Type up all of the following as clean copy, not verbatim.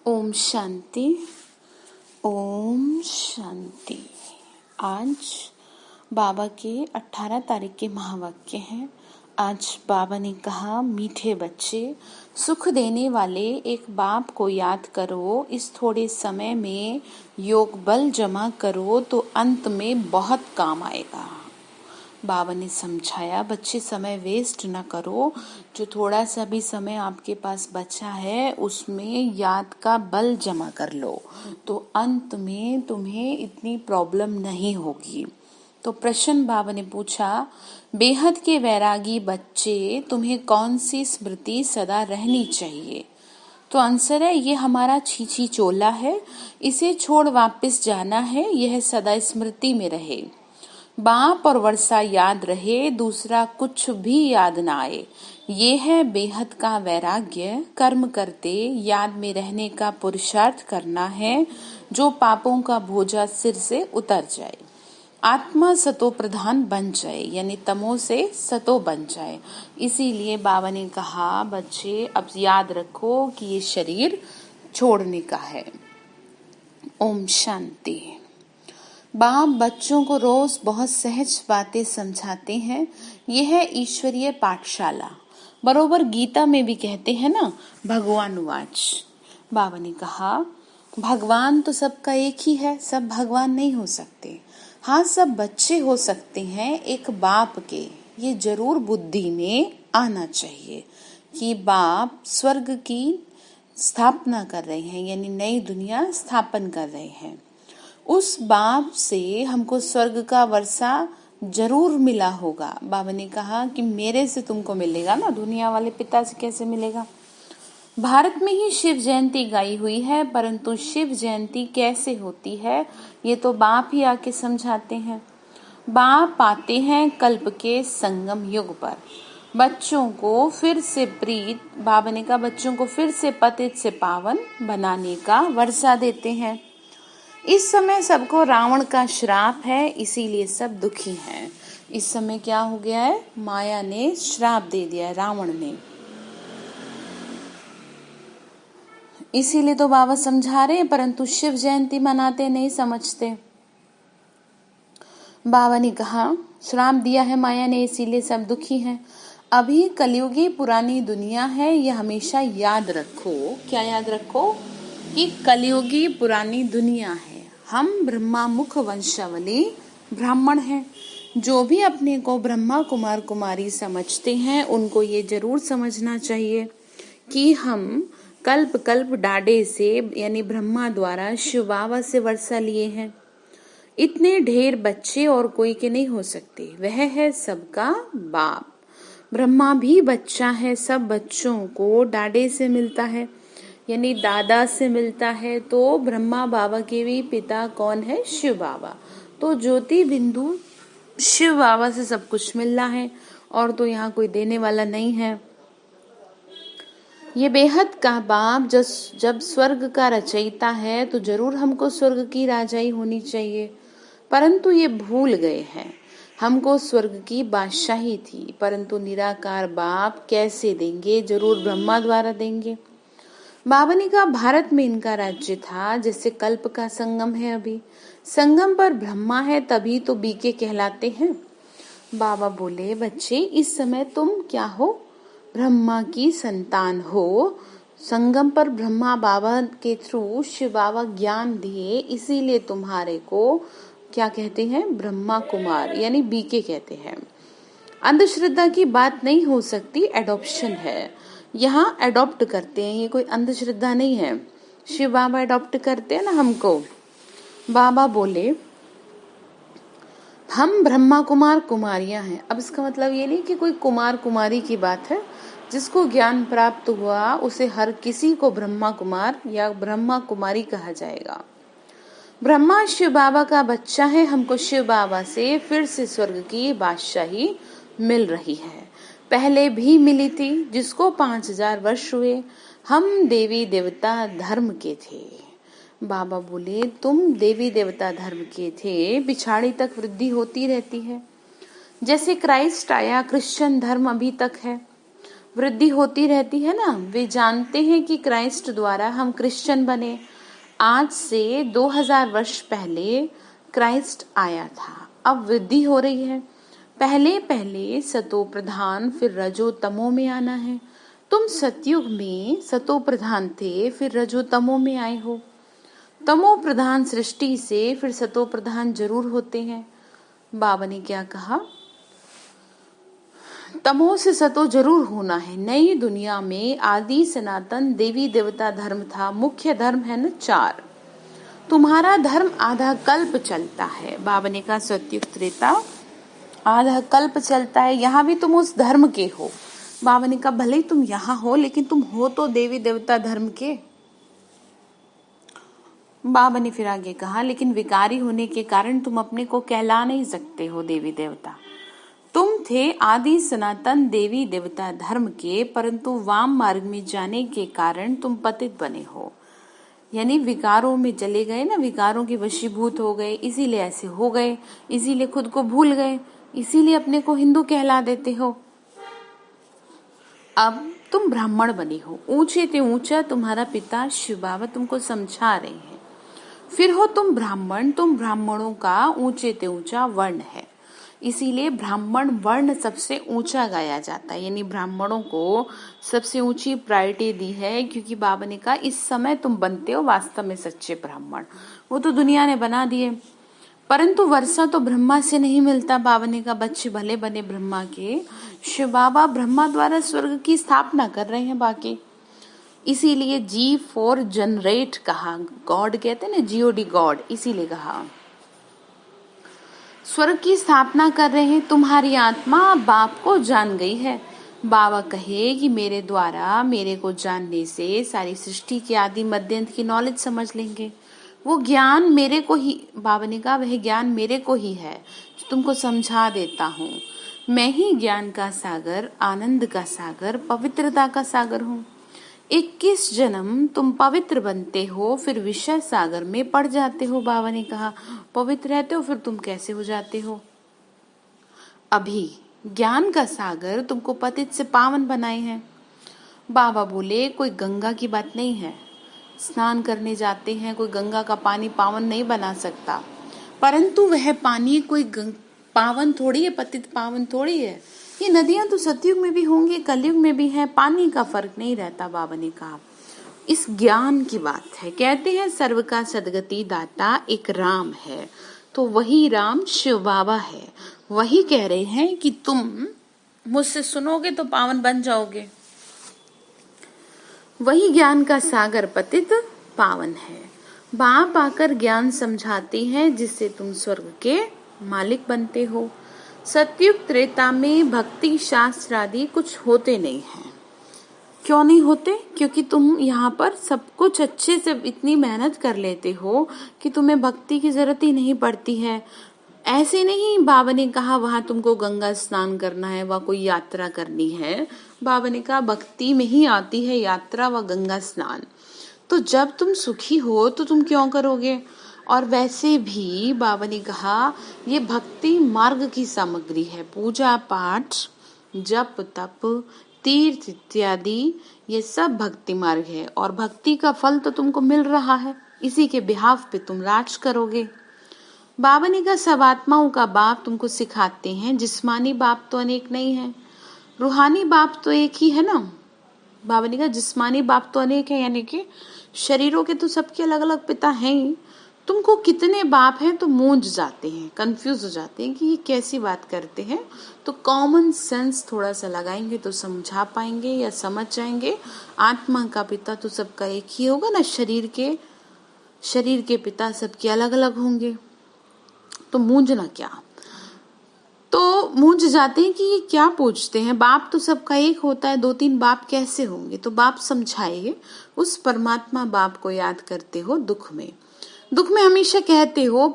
ओम शांति। ओम शांति। आज बाबा के 18 तारीख के महावाक्य हैं। आज बाबा ने कहा, मीठे बच्चे, सुख देने वाले एक बाप को याद करो। इस थोड़े समय में योग बल जमा करो तो अंत में बहुत काम आएगा। बाबा ने समझाया, बच्चे समय वेस्ट न करो। जो थोड़ा सा भी समय आपके पास बचा है उसमें याद का बल जमा कर लो तो अंत में तुम्हें इतनी प्रॉब्लम नहीं होगी। तो प्रश्न बाबा ने पूछा, बेहद के वैरागी बच्चे, तुम्हें कौन सी स्मृति सदा रहनी चाहिए? तो आंसर है, ये हमारा छीछी चोला है, इसे छोड़ वापस जाना है, यह सदा स्मृति में रहे। बाप और वर्षा याद रहे, दूसरा कुछ भी याद ना आए। ये है बेहद का वैराग्य। कर्म करते याद में रहने का पुरुषार्थ करना है, जो पापों का बोझा सिर से उतर जाए, आत्मा सतो प्रधान बन जाए, यानी तमो से सतो बन जाए। इसीलिए बाबा ने कहा, बच्चे अब याद रखो कि ये शरीर छोड़ने का है। ओम शांति। बाप बच्चों को रोज बहुत सहज बातें समझाते हैं। यह है ईश्वरीय पाठशाला। बरोबर गीता में भी कहते हैं ना, भगवान वाच। बाबा ने कहा, भगवान तो सबका एक ही है, सब भगवान नहीं हो सकते। हाँ, सब बच्चे हो सकते हैं एक बाप के। ये जरूर बुद्धि में आना चाहिए कि बाप स्वर्ग की स्थापना कर रहे हैं, यानी नई दुनिया स्थापन कर रहे हैं। उस बाप से हमको स्वर्ग का वर्षा जरूर मिला होगा। बाबा ने कहा कि मेरे से तुमको मिलेगा ना, दुनिया वाले पिता से कैसे मिलेगा? भारत में ही शिव जयंती गाई हुई है, परंतु शिव जयंती कैसे होती है ये तो बाप ही आके समझाते हैं। बाप आते हैं कल्प के संगम युग पर। बच्चों को फिर से प्रीत, बाबा ने कहा, बच्चों को फिर से पतित से पावन बनाने का वर्षा देते हैं। इस समय सबको रावण का श्राप है, इसीलिए सब दुखी हैं। इस समय क्या हो गया है? माया ने श्राप दे दिया है, रावण ने। इसीलिए तो बाबा समझा रहे हैं, परंतु शिव जयंती मनाते नहीं, समझते। बाबा ने कहा, श्राप दिया है माया ने, इसीलिए सब दुखी हैं। अभी कलयुगी पुरानी दुनिया है, यह हमेशा याद रखो। क्या याद रखो? कि कलयुगी पुरानी दुनिया है। हम ब्रह्मा मुख वंशावली ब्राह्मण हैं। जो भी अपने को ब्रह्मा कुमार कुमारी समझते हैं उनको ये जरूर समझना चाहिए कि हम कल्प कल्प डाडे से, यानी ब्रह्मा द्वारा शिव बाबा से वर्षा लिए हैं। इतने ढेर बच्चे और कोई के नहीं हो सकते। वह है सबका बाप। ब्रह्मा भी बच्चा है, सब बच्चों को डाडे से मिलता है, यानी दादा से मिलता है। तो ब्रह्मा बाबा के भी पिता कौन है? शिव बाबा। तो ज्योति बिंदु शिव बाबा से सब कुछ मिल रहा है, और तो यहाँ कोई देने वाला नहीं है। ये बेहद का बाप जब स्वर्ग का रचयिता है तो जरूर हमको स्वर्ग की राजाई होनी चाहिए, परंतु ये भूल गए हैं। हमको स्वर्ग की बादशाही थी, परंतु निराकार बाप कैसे देंगे? जरूर ब्रह्मा द्वारा देंगे। बाबा ने कहा, भारत में इनका राज्य था, जैसे कल्प का संगम है। अभी संगम पर ब्रह्मा है, तभी तो बीके कहलाते हैं। बाबा बोले, बच्चे इस समय तुम क्या हो? ब्रह्मा की संतान हो। संगम पर ब्रह्मा बाबा के थ्रू शिव बाबा ज्ञान दिए, इसीलिए तुम्हारे को क्या कहते हैं? ब्रह्मा कुमार, यानी बीके कहते हैं। अंधश्रद्धा की बात नहीं हो सकती, एडॉप्शन है। यहाँ एडॉप्ट करते हैं, ये कोई अंधश्रद्धा नहीं है। शिव बाबा एडॉप्ट करते हैं ना हमको। बाबा बोले, हम ब्रह्मा कुमार कुमारियां हैं। अब इसका मतलब ये नहीं कि कोई कुमार कुमारी की बात है। जिसको ज्ञान प्राप्त हुआ उसे हर किसी को ब्रह्मा कुमार या ब्रह्मा कुमारी कहा जाएगा। ब्रह्मा शिव बाबा का बच्चा है। हमको शिव बाबा से फिर से स्वर्ग की बादशाही मिल रही है। पहले भी मिली थी, जिसको 5000 वर्ष हुए। हम देवी देवता धर्म के थे। बाबा बोले, तुम देवी देवता धर्म के थे, पिछाड़ी तक वृद्धि होती रहती है। जैसे क्राइस्ट आया, क्रिश्चियन धर्म अभी तक है। वृद्धि होती रहती है ना। वे जानते हैं कि क्राइस्ट द्वारा हम क्रिश्चियन बने। आज से 2000 वर्ष पहले क्राइस्ट आया था, अब वृद्धि हो रही है। पहले पहले सतो प्रधान फिर रजो तमो में आना है। तुम सतयुग में सतो प्रधान थे, फिर रजो तमो में आए हो। तमो प्रधान सृष्टि से फिर सतो प्रधान जरूर होते हैं। बाबा ने क्या कहा, तमो से सतो जरूर होना है। नई दुनिया में आदि सनातन देवी देवता धर्म था। मुख्य धर्म है न 4। तुम्हारा धर्म आधा कल्प चलता है। बाबा ने कहा सतयुग त्रेता आधा कल्प चलता है, यहाँ भी तुम उस धर्म के हो। बाबा ने कहा भले ही तुम यहाँ हो, लेकिन तुम हो तो देवी देवता धर्म के। बाबा ने फिर आगे कहा लेकिन विकारी होने के कारण तुम अपने को कहला नहीं सकते हो देवी देवता। तुम थे आदि सनातन देवी देवता धर्म के, परंतु वाम मार्ग में जाने के कारण तुम पतित बने हो। यानी विकारों में चले गए ना, विकारों के वशीभूत हो गए, इसीलिए ऐसे हो गए, इसीलिए खुद को भूल गए, इसीलिए अपने को हिंदू कहला देते हो। अब तुम ब्राह्मण बने हो। ऊंचे ते ऊंचा तुम्हारा पिता शिव बाबा तुमको समझा रहे हैं। फिर हो तुम ब्राह्मण, तुम ब्राह्मणों का ऊंचे ते ऊंचा वर्ण है, इसीलिए ब्राह्मण वर्ण सबसे ऊंचा गाया जाता है। यानी ब्राह्मणों को सबसे ऊंची प्रायोरिटी दी है, क्योंकि बाबा ने कहा इस समय तुम बनते हो वास्तव में सच्चे ब्राह्मण। वो तो दुनिया ने बना दिए, परंतु वर्षा तो ब्रह्मा से नहीं मिलता। बाबा ने कहा बच्चे भले बने ब्रह्मा के, शिव बाबा ब्रह्मा द्वारा स्वर्ग की स्थापना कर रहे हैं बाकी। इसीलिए जी फॉर जनरेट कहा, गॉड कहते हैं ना, जीओडी गॉड, इसीलिए कहा स्वर्ग की स्थापना कर रहे हैं। तुम्हारी आत्मा बाप को जान गई है। बाबा कहे कि मेरे द्वारा मेरे को जानने से सारी सृष्टि के आदि मध्य अंत की नॉलेज समझ लेंगे। वो ज्ञान मेरे को ही, बाबा ने कहा वह ज्ञान मेरे को ही है जो तुमको समझा देता हूँ। मैं ही ज्ञान का सागर, आनंद का सागर, पवित्रता का सागर हूँ। 21 जन्म तुम पवित्र बनते हो, फिर विषय सागर में पड़ जाते हो। बाबा ने कहा पवित्र रहते हो, फिर तुम कैसे हो जाते हो। अभी ज्ञान का सागर तुमको पतित से पावन बनाए हैं। बाबा बोले कोई गंगा की बात नहीं है, स्नान करने जाते हैं, कोई गंगा का पानी पावन नहीं बना सकता, परंतु वह पानी कोई पावन थोड़ी है, पतित पावन थोड़ी है। ये नदियां तो सतयुग में भी होंगी, कलयुग में भी है, पानी का फर्क नहीं रहता। बाबा ने कहा इस ज्ञान की बात है। कहते हैं सर्व का सदगति दाता एक राम है, तो वही राम शिव बाबा है। वही कह रहे हैं कि तुम मुझसे सुनोगे तो पावन बन जाओगे। वही ज्ञान का सागर पतित पावन है। बाप आकर ज्ञान समझाते हैं जिससे तुम स्वर्ग के मालिक बनते हो। सतयुग त्रेता में भक्ति शास्त्र आदि कुछ होते नहीं हैं। क्यों नहीं होते? क्योंकि तुम यहाँ पर सब कुछ अच्छे से इतनी मेहनत कर लेते हो कि तुम्हें भक्ति की जरूरत ही नहीं पड़ती है। ऐसे नहीं बाबा ने कहा वहां तुमको गंगा स्नान करना है, वहां कोई यात्रा करनी है। बाबा ने कहा भक्ति में ही आती है यात्रा व गंगा स्नान। तो जब तुम सुखी हो तो तुम क्यों करोगे। और वैसे भी बाबा ने कहा ये भक्ति मार्ग की सामग्री है। पूजा पाठ, जप तप, तीर्थ इत्यादि ये सब भक्ति मार्ग है, और भक्ति का फल तो तुमको मिल रहा है, इसी के बिहाफ पे तुम राज करोगे। बाबा ने कहा सब आत्माओं का बाप तुमको सिखाते हैं। जिस्मानी बाप तो अनेक नहीं है, रूहानी बाप तो एक ही है ना। बाबा ने कहा जिस्मानी बाप तो अनेक है, यानी कि शरीरों के तो सबके अलग अलग पिता हैं ही। तुमको कितने बाप हैं तो मूंझ जाते हैं, कंफ्यूज हो जाते हैं कि ये कैसी बात करते हैं। तो कॉमन सेंस थोड़ा सा लगाएंगे तो समझा पाएंगे या समझ जाएंगे। आत्मा का पिता तो सबका एक ही होगा ना, शरीर के पिता सबके अलग अलग होंगे, तो मूंझना क्या। तो मूंझ जाते हैं कि ये क्या पूछते हैं, बाप तो सबका एक होता है, 2-3 बाप कैसे होंगे। तो बाप समझाए उस परमात्मा बाप को याद करते हो दुख में हमेशा कहते हो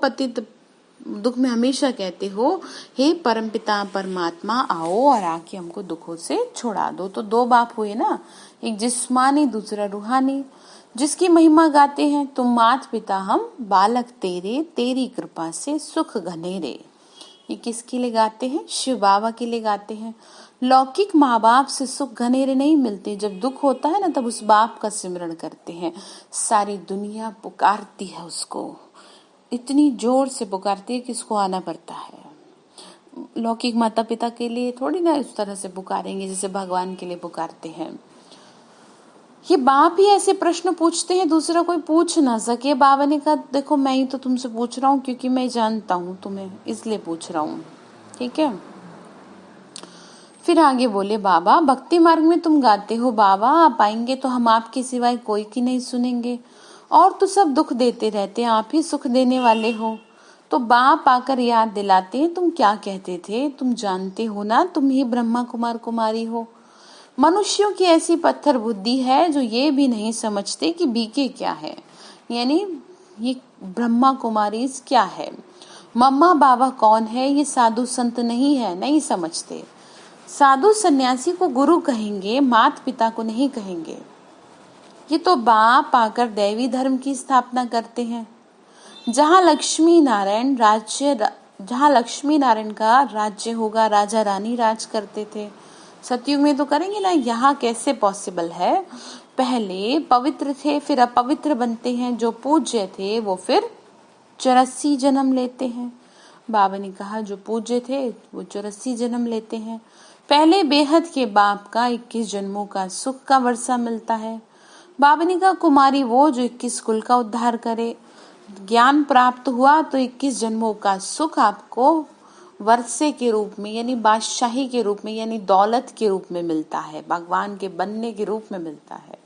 दुख में हमेशा कहते हो हे परमपिता परमात्मा आओ और आके हमको दुखों से छुड़ा दो। तो 2 बाप हुए ना, एक जिस्मानी दूसरा रूहानी, जिसकी महिमा गाते हैं तुम मात पिता हम बालक तेरे, तेरी कृपा से सुख घनेरे। ये किसके लिए गाते हैं? शिव बाबा के लिए गाते हैं। लौकिक माँ बाप से सुख घनेरे नहीं मिलते, जब दुख होता है ना तब उस बाप का सिमरण करते हैं। सारी दुनिया पुकारती है उसको, इतनी जोर से पुकारती है कि उसको आना पड़ता है। लौकिक माता पिता के लिए थोड़ी ना इस तरह से पुकारेंगे जैसे भगवान के लिए पुकारते हैं। ये बाप ही ऐसे प्रश्न पूछते हैं दूसरा कोई पूछ ना सके। बाबा ने कहा देखो मैं ही तो तुमसे पूछ रहा हूँ क्योंकि मैं जानता हूँ तुम्हें, इसलिए पूछ रहा हूँ, ठीक है। फिर आगे बोले बाबा, भक्ति मार्ग में तुम गाते हो बाबा, आप आएंगे तो हम आपके सिवाय कोई की नहीं सुनेंगे, और तो सब दुख देते रहते, आप ही सुख देने वाले हो। तो बाप आकर याद दिलाते हैं तुम क्या कहते थे, तुम जानते हो ना तुम ही ब्रह्मा कुमार कुमारी हो। मनुष्यों की ऐसी पत्थर बुद्धि है जो ये भी नहीं समझते कि बीके क्या है, यानी ये ब्रह्मा कुमारी क्या है, मम्मा बाबा कौन है, ये साधु संत नहीं है, नहीं समझते। साधु सन्यासी को गुरु कहेंगे, माता पिता को नहीं कहेंगे। ये तो बाप आकर दैवी धर्म की स्थापना करते हैं। जहाँ लक्ष्मी नारायण का राज्य होगा, राजा रानी राज करते थे। सतयुग में तो करेंगे ना, यहाँ कैसे पॉसिबल है। पहले पवित्र थे फिर अपवित्र बनते हैं, जो पूज्य थे वो फिर 84 जन्म लेते हैं। बाबा ने कहा जो पूज्य थे वो 84 जन्म लेते हैं। पहले बेहद के बाप का 21 जन्मों का सुख का वर्षा मिलता है। बाबा ने कहा कुमारी वो जो 21 कुल का उद्धार करे। ज्ञान प्राप्त हुआ तो 21 जन्मों का सुख आपको वर्षे के रूप में, यानी बादशाही के रूप में, यानी दौलत के रूप में मिलता है, भगवान के बनने के रूप में मिलता है।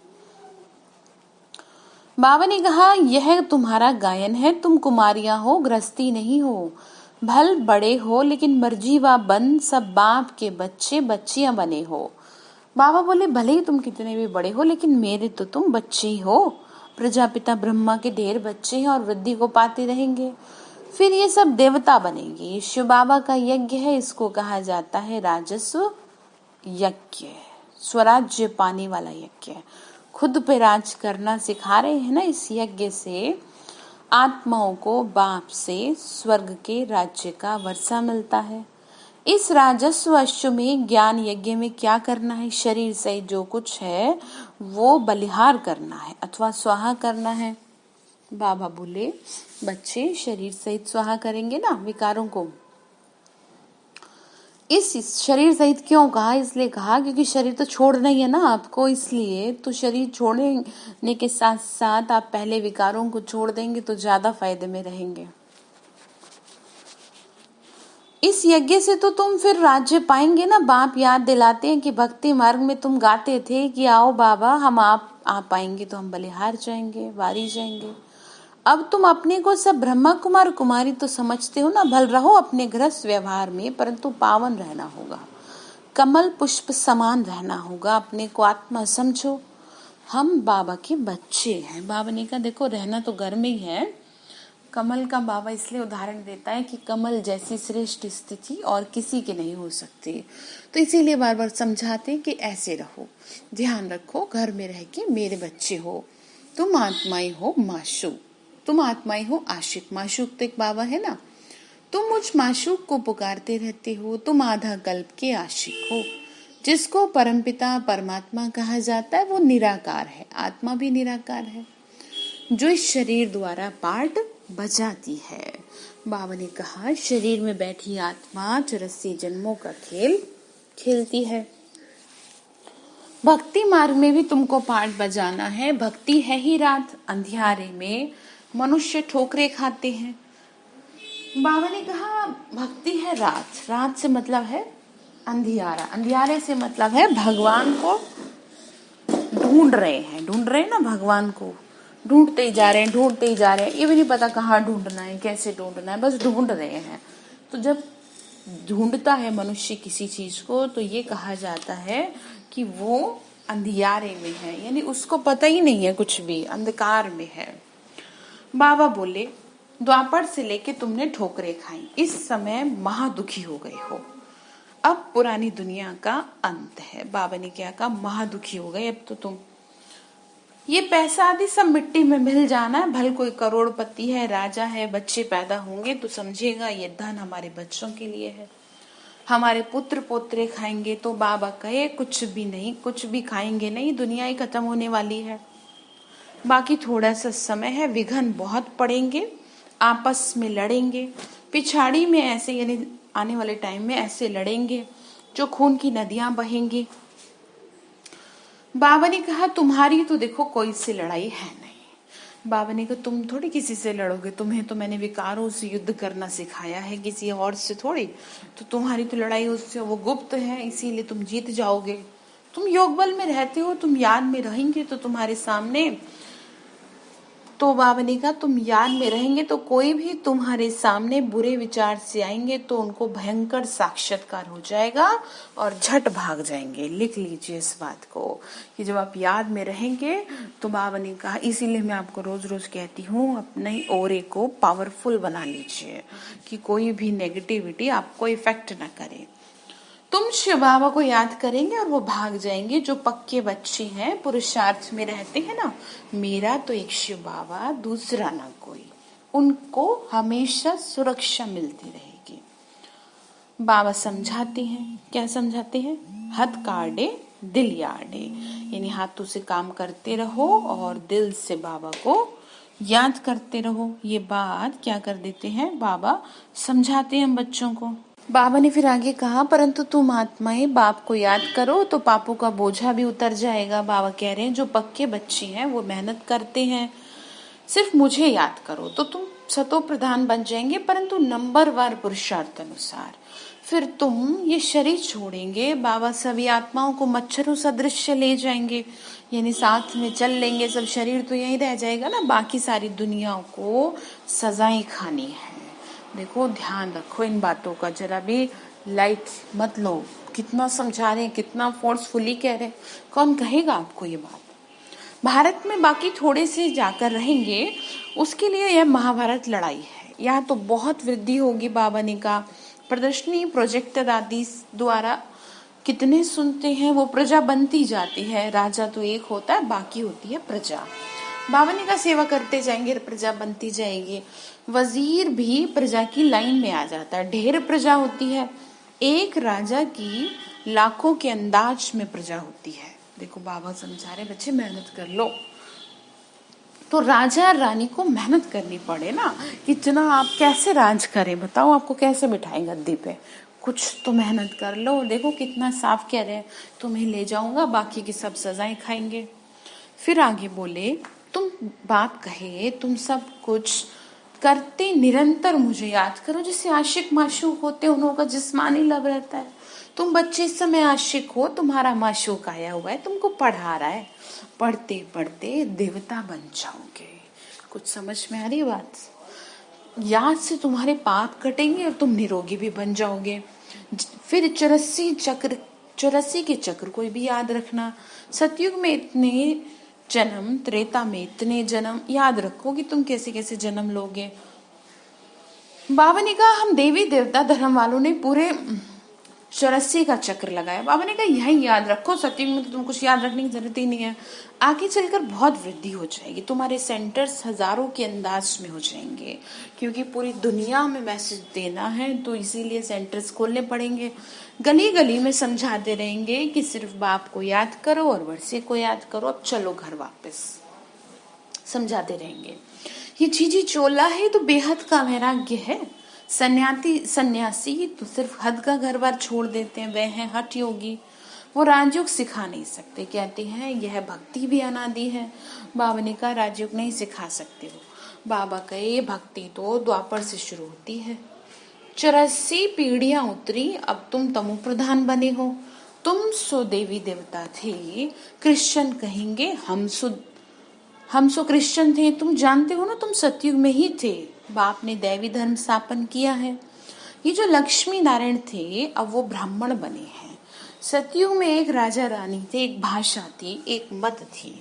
बाबा ने कहा यह तुम्हारा गायन है, तुम कुमारियां हो, गृहस्थी नहीं हो। भल बड़े हो लेकिन मर्जी व बन सब बाप के बच्चे बच्चियां बने हो। बाबा बोले भले ही तुम कितने भी बड़े हो लेकिन मेरे तो तुम बच्चे ही हो। प्रजापिता ब्रह्मा के ढेर बच्चे हैं और वृद्धि को पाते रहेंगे, फिर ये सब देवता बनेंगे। शिव बाबा का यज्ञ है, इसको कहा जाता है राजस्व यज्ञ, स्वराज्य पाने वाला यज्ञ। खुद पे राज करना सिखा रहे हैं ना इस यज्ञ से। आत्माओं को बाप से स्वर्ग के राज्य का वर्षा मिलता है। इस राजस्व अश्व में ज्ञान यज्ञ में क्या करना है, शरीर से जो कुछ है वो बलिहार करना है अथवा स्वाहा करना है। बाबा बोले बच्चे शरीर सहित स्वाहा करेंगे ना विकारों को। इस शरीर सहित क्यों कहा, इसलिए कहा क्योंकि शरीर तो छोड़ना ही है ना आपको, इसलिए तो शरीर छोड़ने के साथ साथ आप पहले विकारों को छोड़ देंगे तो ज्यादा फायदे में रहेंगे। इस यज्ञ से तो तुम फिर राज्य पाएंगे ना। बाप याद दिलाते हैं कि भक्ति मार्ग में तुम गाते थे कि आओ बाबा हम आप पाएंगे तो हम बलिहार जाएंगे, वारी जाएंगे। अब तुम अपने को सब ब्रह्मा कुमार कुमारी तो समझते हो ना। भल रहो अपने गृहस्थ व्यवहार में, परंतु पावन रहना होगा, कमल पुष्प समान रहना होगा। अपने को आत्मा समझो, हम बाबा के बच्चे हैं। बाबा ने कहा देखो रहना तो घर में ही है। कमल का बाबा इसलिए उदाहरण देता है कि कमल जैसी श्रेष्ठ स्थिति और किसी की नहीं हो सकती, तो इसीलिए बार बार समझाते हैं कि ऐसे रहो, ध्यान रखो, घर में रह के मेरे बच्चे हो, तुम आत्माएं हो माशूक, तुम आत्माएं हो आशिक। माशूक तो एक बाबा है ना, तुम मुझ माशूक को पुकारते रहते हो, तुम आधा कल्प के आशिक हो। जिसको परमपिता परमात्मा कहा जाता है वो निराकार है, आत्मा भी निराकार है, जो इस शरीर द्वारा पाठ बजाती है। बाबा ने कहा शरीर में बैठी आत्मा 84 जन्मों का खेल खेलती है। भक्ति मार्ग में भी तुमको पाठ बजाना है। भक्ति है ही रात, अंधियारे में मनुष्य ठोकरे खाते हैं। बाबा ने कहा भक्ति है रात, रात से मतलब है अंधियारा, अंधियारे से मतलब है भगवान को ढूंढ रहे ना, भगवान को ढूंढते ही जा रहे हैं, ढूंढते ही जा रहे हैं, ये भी नहीं पता कहाँ ढूंढना है, कैसे ढूंढना है, बस ढूंढ रहे हैं। तो जब ढूंढता है मनुष्य किसी चीज को तो ये कहा जाता है कि वो अंधियारे में है, यानी उसको पता ही नहीं है, कुछ भी अंधकार में है। बाबा बोले द्वापर से लेके तुमने ठोकरे खाई, इस समय महादुखी हो गए हो, अब पुरानी दुनिया का अंत है। बाबा ने क्या कहा, महादुखी हो गए, अब तो तुम ये पैसा आदि सब मिट्टी में मिल जाना है। भले कोई करोड़पति है, राजा है, बच्चे पैदा होंगे तो समझेगा ये धन हमारे बच्चों के लिए है। हमारे पुत्र पोत्रे खाएंगे। तो बाबा कहे कुछ भी नहीं, कुछ भी खाएंगे नहीं, दुनिया ही खत्म होने वाली है, बाकी थोड़ा सा समय है, विघ्न बहुत पड़ेंगे, आपस में लड़ेंगे, पिछाड़ी में ऐसे यानी आने वाले टाइम में ऐसे लड़ेंगे जो खून की नदियां बहेंगी। बाबा ने कहा तुम्हारी तो देखो कोई सी लड़ाई है नहीं। बाबा ने कहा तुम थोड़ी किसी से लड़ोगे, तुम्हें तो मैंने विकारों से युद्ध करना सिखाया है, किसी और से थोड़ी। तो तुम्हारी तो लड़ाई उससे वो गुप्त है, इसीलिए तुम जीत जाओगे। तुम योग बल में रहते हो, तुम याद में रहेंगे तो तुम्हारे सामने, तो बाबा ने कहा तुम याद में रहेंगे तो कोई भी तुम्हारे सामने बुरे विचार से आएंगे तो उनको भयंकर साक्षात्कार हो जाएगा और झट भाग जाएंगे। लिख लीजिए इस बात को कि जब आप याद में रहेंगे तो बाबा ने कहा, इसीलिए मैं आपको रोज रोज कहती हूँ अपने ओरे को पावरफुल बना लीजिए कि कोई भी नेगेटिविटी आपको इफेक्ट ना करे। तुम शिव बाबा को याद करेंगे और वो भाग जाएंगे। जो पक्के बच्चे हैं, पुरुषार्थ में रहते हैं ना, मेरा तो एक शिव बाबा, दूसरा ना कोई, उनको हमेशा सुरक्षा मिलती रहेगी। बाबा समझाते हैं, क्या समझाते हैं? हथ काटे दिल याडे, यानी हाथों से काम करते रहो और दिल से बाबा को याद करते रहो। ये बात क्या कर देते हैं बाबा, समझाते हैं हम बच्चों को। बाबा ने फिर आगे कहा, परंतु तुम आत्माएं बाप को याद करो तो पापों का बोझा भी उतर जाएगा। बाबा कह रहे हैं जो पक्के बच्चे हैं वो मेहनत करते हैं, सिर्फ मुझे याद करो तो तुम सतो प्रधान बन जाएंगे, परंतु नंबरवार पुरुषार्थ अनुसार। फिर तुम ये शरीर छोड़ेंगे, बाबा सभी आत्माओं को मच्छरों सदृश ले जाएंगे, यानी साथ में चल लेंगे सब, शरीर तो यहीं रह जाएगा ना, बाकी सारी दुनिया को सजाएं खानी है। देखो ध्यान रखो इन बातों का, जरा भी लाइट मत लो। कितना समझा रहे हैं, कितना फोर्सफुली कह रहे हैं, कौन कहेगा आपको ये बात? भारत में बाकी थोड़े से जाकर रहेंगे, उसके लिए यह महाभारत लड़ाई है। यहाँ तो बहुत वृद्धि होगी। बाबा ने कहा प्रदर्शनी प्रोजेक्टर आदि द्वारा कितने सुनते हैं, वो प्रजा बनती जाती है। राजा तो एक होता है, बाकी होती है प्रजा। बाबा ने कहा सेवा करते जाएंगे, प्रजा बनती जाएगी। वजीर भी प्रजा की लाइन में आ जाता है। ढेर प्रजा होती है, एक राजा की लाखों के अंदाज में प्रजा होती है। देखो बाबा समझा रहे बच्चे मेहनत कर लो, तो राजा रानी को मेहनत करनी पड़े ना, कितना आप कैसे राज करें बताओ, आपको कैसे बिठाएं गद्दी पे, कुछ तो मेहनत कर लो। देखो कितना साफ कह रहे हैं, तुम्हें ले जाऊंगा, बाकी की सब सजाएं खाएंगे। फिर आगे बोले, तुम बाप कहे तुम सब कुछ करते निरंतर मुझे याद करो। जैसे आशिक माशूक होते हैं, उनका जिस्मानी लव रहता है। तुम बच्चे इस समय आशिक हो, तुम्हारा माशूक आया हुआ है, तुमको पढ़ा रहा है, पढ़ते पढ़ते देवता बन जाओगे। कुछ समझ में आ रही बात? याद से तुम्हारे पाप कटेंगे और तुम निरोगी भी बन जाओगे। फिर 84 के चक्र कोई भी याद रखना। सतयुग में इतने जन्म, त्रेता में इतने जन्म, याद रखो कि तुम कैसे कैसे जन्म लोगे। बाबा ने कहा हम देवी देवता धर्म वालों ने पूरे 84 का चक्र लगाया। बाबा ने कहा यही याद रखो, सतयुग में तो तुम कुछ याद रखने की जरूरत ही नहीं है। आगे चलकर बहुत वृद्धि हो जाएगी, तुम्हारे सेंटर्स हजारों के अंदाज में हो जाएंगे, क्योंकि पूरी दुनिया में मैसेज देना है, तो इसीलिए सेंटर्स खोलने पड़ेंगे। गली गली में समझाते रहेंगे कि सिर्फ बाप को याद करो और वर्षे को याद करो, अब चलो घर वापस, समझाते रहेंगे। ये चीजी चोला है तो बेहद का वैराग्य है। सन्यासी तो सिर्फ हद का घर बार छोड़ देते हैं, वह है हठ योगी, वो राजयोग सिखा नहीं सकते। कहते हैं यह भक्ति भी अनादि है। बाबा ने कहा राजयोग नहीं सिखा सकते हो। बाबा कहे भक्ति तो द्वापर से शुरू होती है, 84 पीढ़ियां उतरी, अब तुम तमो प्रधान बने हो। तुम सो देवी देवता थे, क्रिश्चियन कहेंगे हम सो क्रिश्चियन थे। तुम जानते हो ना, तुम सतयुग में ही थे, बाप ने दैवी धर्म स्थापन किया है। ये जो लक्ष्मी नारायण थे अब वो ब्राह्मण बने हैं। सतयुग में एक राजा रानी थे, एक भाषा थी, एक मत थी।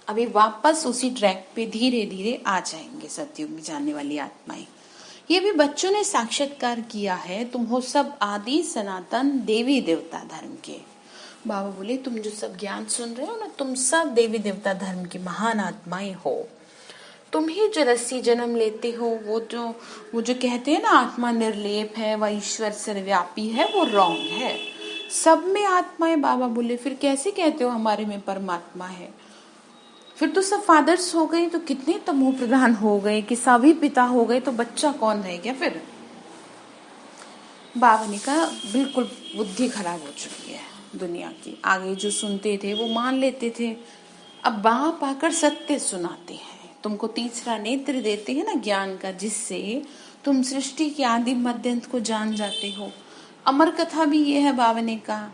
अभी वापस उसी ट्रैक पे धीरे धीरे आ जाएंगे सतयुग में जाने वाली आत्माएं। ये भी बच्चों ने साक्षात्कार किया है। तुम हो सब आदि सनातन देवी देवता धर्म के। बाबा बोले तुम जो सब ज्ञान सुन रहे हो ना, तुम सब देवी देवता धर्म की महान आत्माएं हो। तुम ही जो रस्सी जन्म लेते हो, वो जो कहते हैं ना आत्मा निर्लेप है, वह ईश्वर सर्वव्यापी है, वो रॉन्ग है। सब में आत्मा है बाबा बोले, फिर कैसे कहते हो हमारे में परमात्मा है? फिर तो सब फादर्स हो गए तो कितने तमो प्रधान हो गए कि सभी पिता हो गए, तो बच्चा कौन रह गया फिर? बाबा ने कहा बिल्कुल बुद्धि खराब हो चुकी है दुनिया की। आगे जो सुनते थे वो मान लेते थे, अब बाप आकर सत्य सुनाते हैं, तुमको तीसरा नेत्र देते हैं ना ज्ञान का, जिससे तुम सृष्टि के आदि मध्यांत को जान जाते हो। अमर कथा भी ये है बाबा ने कहा,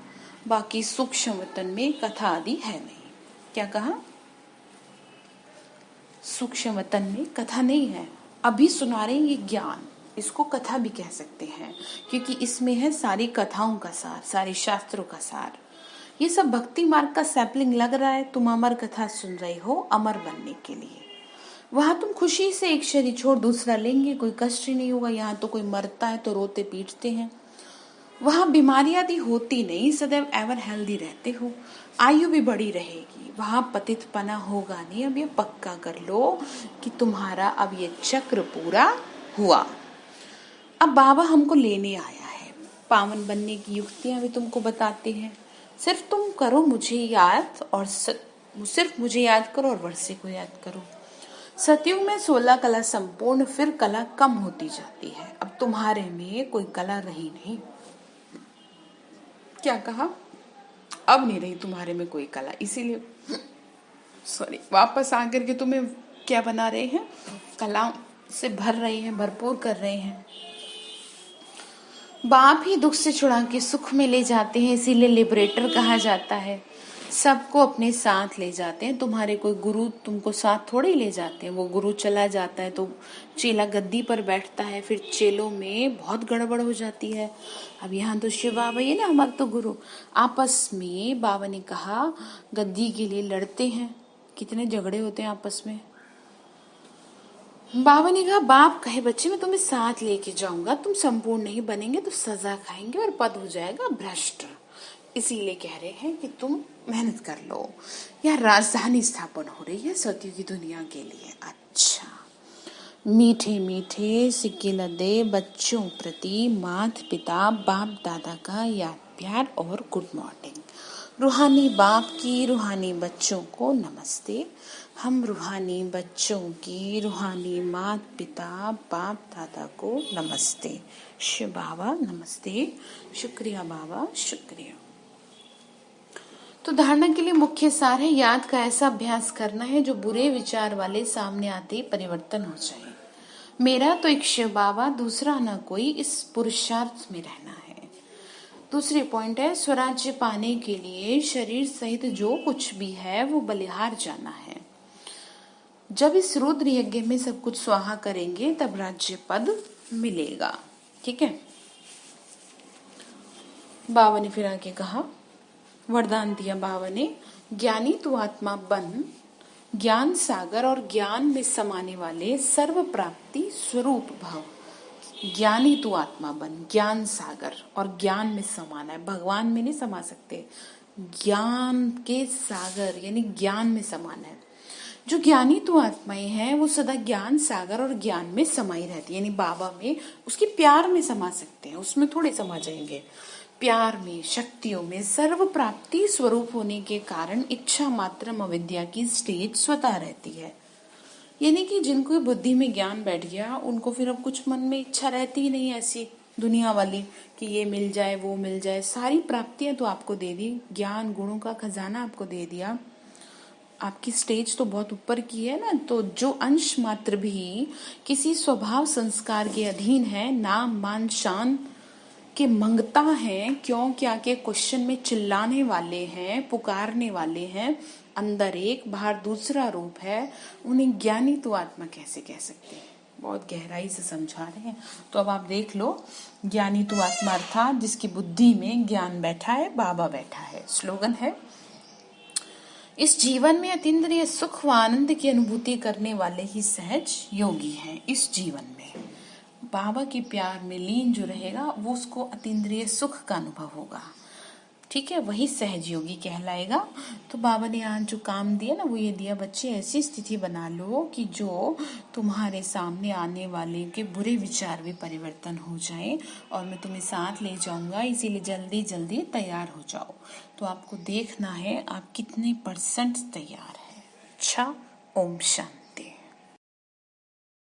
बाकी सूक्ष्म वतन में कथा आदि है नहीं। क्या कहा? सूक्ष्म वतन में कथा नहीं है। अभी सुना रहे ये ज्ञान, इसको कथा भी कह सकते हैं, क्योंकि इसमें है सारी कथाओं का सार, सारे शास्त्रों का सार। ये सब भक्ति मार्ग का सैपलिंग लग रहा है। तुम अमर कथा सुन रही हो अमर बनने के लिए। वहां तुम खुशी से एक शरीर छोड़ दूसरा लेंगे, कोई कष्ट ही नहीं होगा। यहाँ तो कोई मरता है तो रोते पीटते हैं। वहां बीमारी आदि होती नहीं, सदैव एवर हेल्दी रहते हो, आयु भी बड़ी रहेगी। वहां पतितपना होगा नहीं। अब ये पक्का कर लो कि तुम्हारा अब ये चक्र पूरा हुआ। अब बाबा हमको लेने आया है, पावन बनने की युक्तियां भी तुमको बताते हैं। सिर्फ तुम करो मुझे याद, और सिर्फ मुझे याद करो और वर्षे को याद करो। सतयुग में 16 कला संपूर्ण, फिर कला कम होती जाती है। अब तुम्हारे में कोई कला रही नहीं। क्या कहा? अब नहीं रही तुम्हारे में कोई कला, इसीलिए वापस आकर के तुम्हें क्या बना रहे हैं? कला से भर रहे हैं, भरपूर कर रहे हैं। बाप ही दुख से छुड़ा के सुख में ले जाते हैं, इसीलिए लिबरेटर कहा जाता है। सबको अपने साथ ले जाते हैं। तुम्हारे कोई गुरु तुमको साथ थोड़े ले जाते हैं। वो गुरु चला जाता है तो चेला गद्दी पर बैठता है, फिर चेलों में बहुत गड़बड़ हो जाती है। अब यहाँ तो शिव बाबा ही ना हमारे तो गुरु, आपस में बाबा ने कहा गद्दी के लिए लड़ते हैं। कितने झगड़े होते हैं आपस में। बाबा ने कहा बाप कहे बच्चे मैं तुम्हें साथ लेके जाऊंगा, तुम संपूर्ण नहीं बनेंगे तो सजा खाएंगे और पद हो जाएगा भ्रष्ट। इसीलिए कह रहे हैं कि तुम मेहनत कर लो। यह राजधानी स्थापन हो रही है सतयुग की दुनिया के लिए। अच्छा, मीठे मीठे सिक्के लदे बच्चों प्रति माता पिता बाप दादा का याद प्यार और गुड मॉर्निंग। रूहानी बाप की रूहानी बच्चों को नमस्ते। हम रूहानी बच्चों की रूहानी माता पिता बाप दादा को नमस्ते। शिव बाबा नमस्ते। शुक्रिया बाबा, शुक्रिया। तो धारणा के लिए मुख्य सार है, याद का ऐसा अभ्यास करना है जो बुरे विचार वाले सामने आते ही परिवर्तन हो जाए। मेरा तो एक शिव बाबा, दूसरा ना कोई, इस पुरुषार्थ में रहना है। दूसरी पॉइंट है, स्वराज्य पाने के लिए शरीर सहित जो कुछ भी है वो बलिहार जाना है। जब इस रुद्र यज्ञ में सब कुछ स्वाहा करेंगे तब राज्य पद मिलेगा। ठीक है। बाबा ने फिर आगे कहा, वरदान दिया बाबा ने, ज्ञानी तू आत्मा बन, ज्ञान सागर और ज्ञान में समाने वाले सर्व प्राप्ति स्वरूप भव। ज्ञानी तू आत्मा बन, ज्ञान सागर और ज्ञान में समाना है। भगवान में नहीं समा सकते, ज्ञान के सागर यानी ज्ञान में समाना है। जो ज्ञानी तू आत्माएं हैं वो सदा ज्ञान सागर और ज्ञान में समाई रहती है, यानी बाबा में, उसके प्यार में समा सकते हैं, उसमें थोड़े समा जाएंगे। प्यार में, शक्तियों में, सर्व प्राप्ति स्वरूप होने के कारण इच्छा मात्र अविद्या की स्टेज स्वतः रहती है। यानी कि जिनको बुद्धि में ज्ञान बैठ गया उनको फिर अब कुछ मन में इच्छा रहती ही नहीं ऐसी दुनिया वाली कि ये मिल जाए वो मिल जाए। सारी प्राप्तियां तो आपको दे दी, ज्ञान गुणों का खजाना आपको दे दिया। आपकी स्टेज तो बहुत ऊपर की है ना, तो जो अंश मात्र भी किसी स्वभाव संस्कार के अधीन है, नाम मान शान के मंगता है, क्यों क्या के क्वेश्चन में चिल्लाने वाले हैं, पुकारने वाले हैं, अंदर एक बाहर दूसरा रूप है, उन्हें ज्ञानी तो आत्मा कैसे कह सकते हैं? बहुत गहराई से समझा रहे हैं। तो अब आप देख लो, ज्ञानी तो आत्मा अर्थात जिसकी बुद्धि में ज्ञान बैठा है, बाबा बैठा है। स्लोगन है, इस जीवन में अतीन्द्रिय सुख व आनंद की अनुभूति करने वाले ही सहज योगी हैं। इस जीवन में बाबा के प्यार में लीन जो रहेगा वो उसको अतीन्द्रिय सुख का अनुभव होगा। ठीक है, वही सहजयोगी कहलाएगा। तो बाबा ने आज जो काम दिया ना वो ये दिया, बच्चे ऐसी स्थिति बना लो कि जो तुम्हारे सामने आने वाले के बुरे विचार भी परिवर्तन हो जाए, और मैं तुम्हें साथ ले जाऊंगा, इसीलिए जल्दी जल्दी तैयार हो जाओ। तो आपको देखना है आप कितने % तैयार है। अच्छा, ओम शांति।